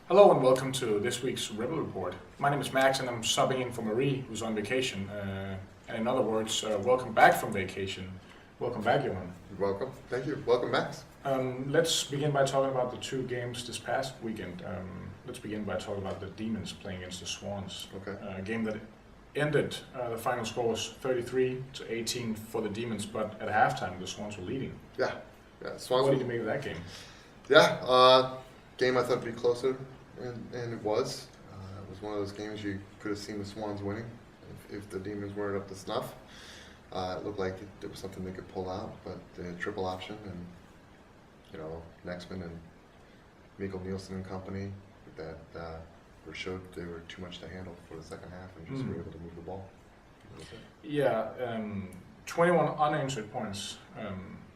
Hello and welcome to this week's Rebel Report. My name is Max and I'm subbing in for Marie, who's on vacation. And in other words, welcome back from vacation. Welcome back, Johan. Welcome. Thank you. Welcome, Max. Let's begin by talking about the two games this past weekend. Let's begin by talking about the Demons playing against the Swans. Okay. A game that ended, the final score was 33-18 for the Demons, but at halftime the Swans were leading. Yeah. Swans. What did you make of that game? Game I thought would be closer, and it was. It was one of those games you could have seen the Swans winning if the Demons weren't up to snuff. It looked like there was something they could pull out, but the triple option and Nexman and Mikkel Nielsen and company that showed they were too much to handle for the second half and just were able to move the ball. Yeah, 21 unanswered points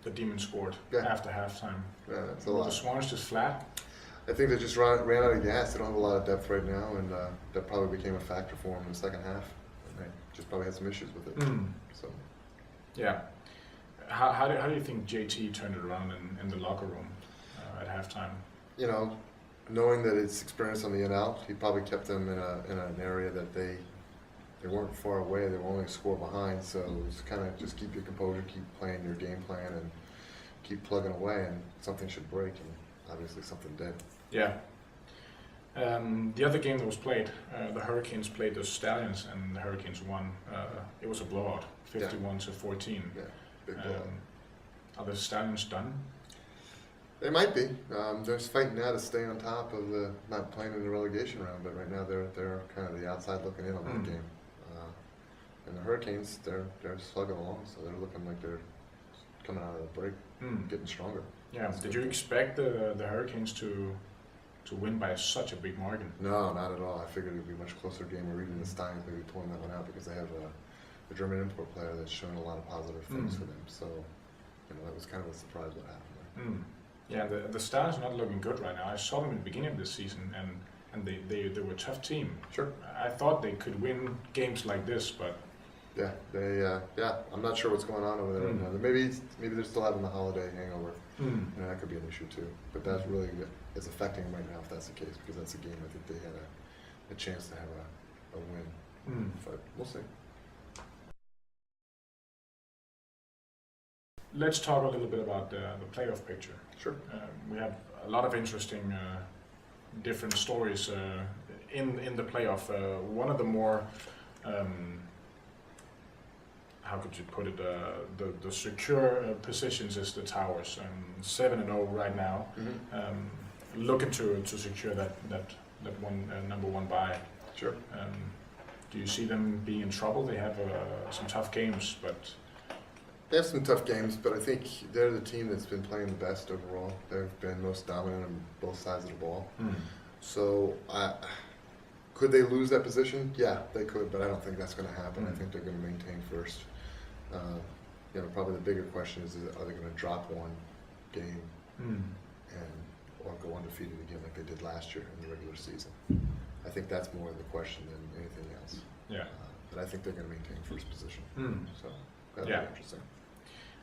the Demons scored after halftime. Yeah, that's a lot. The Swans just flat. I think they just ran out of gas. They don't have a lot of depth right now, and that probably became a factor for them in the second half. And they just probably had some issues with it. So, yeah. How do you think JT turned it around in the locker room at halftime? Knowing that it's experience on the in out, he probably kept them in an area that they weren't far away. They were only a score behind, so it was kind of just keep your composure, keep playing your game plan, and keep plugging away, and something should break, and obviously something did. Yeah. The other game that was played, the Hurricanes played the Stallions, and the Hurricanes won. It was a blowout, 51-14. Yeah, big blowout. Are the Stallions done? They might be. They're fighting now to stay on top of not playing in the relegation round, but right now they're kind of the outside looking in on that game. And the Hurricanes, they're slugging along, so they're looking like they're coming out of the break, getting stronger. Yeah. Did you expect the Hurricanes to win by such a big margin? No, not at all. I figured it would be a much closer game, or even the Steins maybe pulling that one out because they have a German import player that's shown a lot of positive things for them. So, that was kind of a surprise what happened there. Yeah, the Stars are not looking good right now. I saw them in the beginning of this season, and they were a tough team. Sure. I thought they could win games like this, but yeah, I'm not sure what's going on over there right now. Maybe they're still having the holiday hangover. That could be an issue too. But that's really is affecting them right now if that's the case, because that's a game I think they had a chance to have a win. But we'll see. Let's talk a little bit about the playoff picture. Sure. We have a lot of interesting different stories in the playoff. One of the more how could you put it? The secure positions is the Towers, 7-0 right now. Looking to secure that one number one bye. Sure. Do you see them being in trouble? They have some tough games, but they have some tough games. But I think they're the team that's been playing the best overall. They've been most dominant on both sides of the ball. So could they lose that position? Yeah, they could, but I don't think that's going to happen. I think they're going to maintain first. Probably the bigger question is are they going to drop one game or go undefeated again like they did last year in the regular season? I think that's more the question than anything else. Yeah. But I think they're going to maintain first position. So that'll be interesting.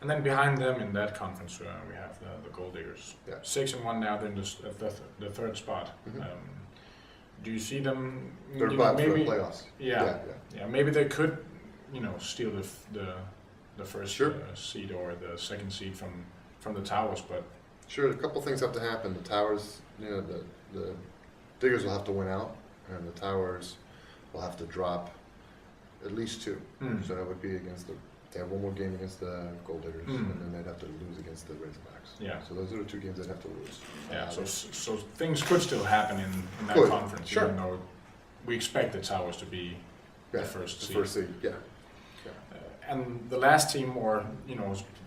And then behind them in that conference, we have the Gold Diggers. Yeah. 6-1 now. They're in the third spot. Do you see them? Third spot for the playoffs. Yeah. Maybe they could, steal the first seed or the second seed from the Towers, but sure. A couple things have to happen. The Towers, the Diggers will have to win out, and the Towers will have to drop at least two. So that would be they have one more game against the Gold Diggers, and then they'd have to lose against the Razorbacks. Yeah. So those are the two games they'd have to lose. Yeah. So things could still happen in that conference, even though we expect the Towers to be the first seed. First seed. Yeah. And the last team,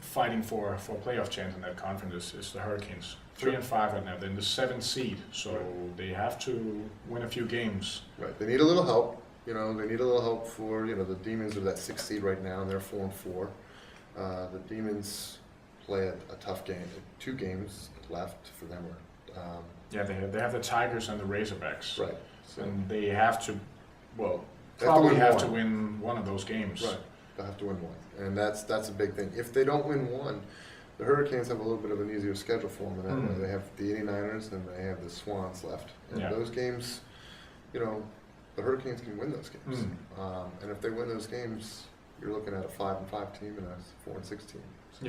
fighting for a playoff chance in that conference is the Hurricanes. 3-5 right now. They're in the 7th seed, so they have to win a few games. Right. They need a little help. They need a little help for the Demons are that 6th seed right now, and they're 4-4. The Demons play a tough game. 2 games left for them. They have the Tigers and the Razorbacks. Right. So and they have to, probably have to win one of those games. Right. They'll have to win one, and that's a big thing. If they don't win one, The Hurricanes have a little bit of an easier schedule for them in that way. They have the 89ers and they have the Swans left. And those games, you know, the Hurricanes can win those games. And if they win those games, you're looking at a 5-5 team and a 4-6 team. So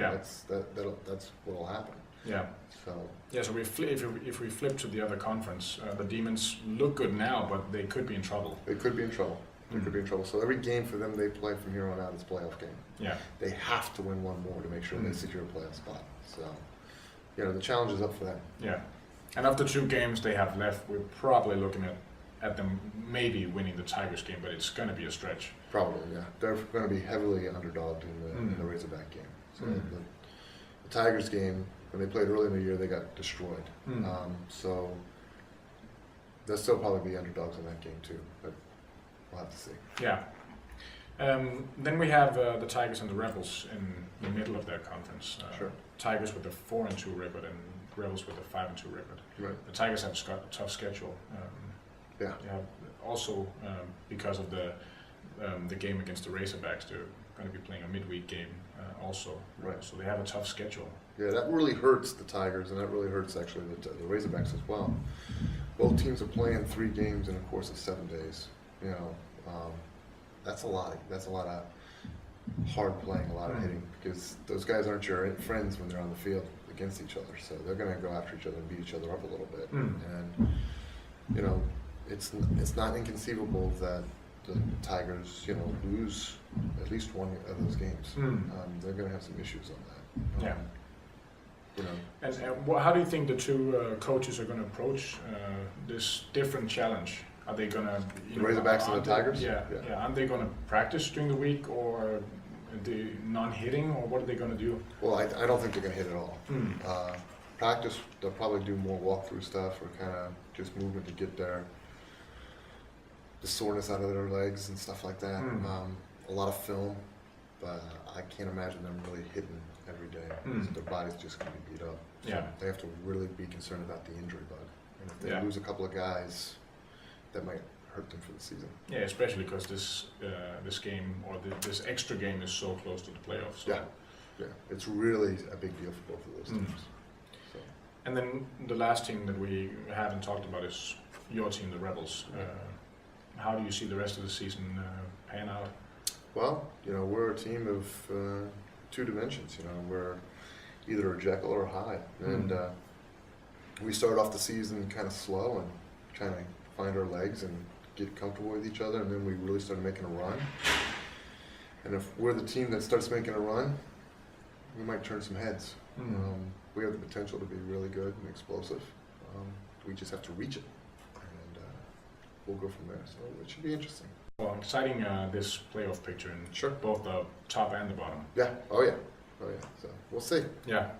that's what'll happen. Yeah. So So if we flip to the other conference, the Demons look good now, but they could be in trouble. they could be in trouble. They could be in trouble. So every game for them they play from here on out is a playoff game. Yeah. They have to win one more to make sure they secure a playoff spot. So, you know, the challenge is up for them. Yeah. And of the 2 games they have left, we're probably looking at them maybe winning the Tigers game, but it's going to be a stretch. Probably, yeah. They're going to be heavily underdogged in the Razorback game. So the Tigers game, when they played early in the year, they got destroyed. So they'll still probably be underdogs in that game too, but we'll have to see. Yeah. Then we have the Tigers and the Rebels in the middle of their conference. Sure. Tigers with a 4-2 record and Rebels with a 5-2 record. Right. The Tigers have a tough schedule. Yeah. Also, because of the game against the Razorbacks, they're going to be playing a midweek game also. Right. So they have a tough schedule. Yeah, that really hurts the Tigers, and that really hurts actually the Razorbacks as well. Both teams are playing 3 games in a course of 7 days. You know, that's a lot. That's a lot of hard playing, a lot of hitting, because those guys aren't your friends when they're on the field against each other. So they're going to go after each other and beat each other up a little bit. And you know, it's not inconceivable that the Tigers, you know, lose at least one of those games. They're going to have some issues on that. Yeah. You know. And how do you think the 2 coaches are going to approach this different challenge? Are they going to... The Razorbacks and the Tigers? Yeah. Aren't they going to practice during the week, or the non-hitting, or what are they going to do? Well, I don't think they're going to hit at all. Practice, they'll probably do more walkthrough stuff or kind of just movement to get the soreness out of their legs and stuff like that. A lot of film, but I can't imagine them really hitting every day. Their body's just going to be beat up. So they have to really be concerned about the injury bug. And if they lose a couple of guys, that might hurt them for the season. Yeah, especially because this game, or this extra game, is so close to the playoffs. So. Yeah, it's really a big deal for both of those teams. So. And then the last team that we haven't talked about is your team, the Rebels. How do you see the rest of the season pan out? Well, you know, we're a team of 2 dimensions. You know, we're either a Jekyll or a Hyde, and we started off the season kind of slow and trying to find our legs and get comfortable with each other, and then we really started making a run. And if we're the team that starts making a run, we might turn some heads. We have the potential to be really good and explosive. We just have to reach it, and we'll go from there. So it should be interesting. Well, exciting this playoff picture in both the top and the bottom. Yeah. Oh yeah. So we'll see. Yeah.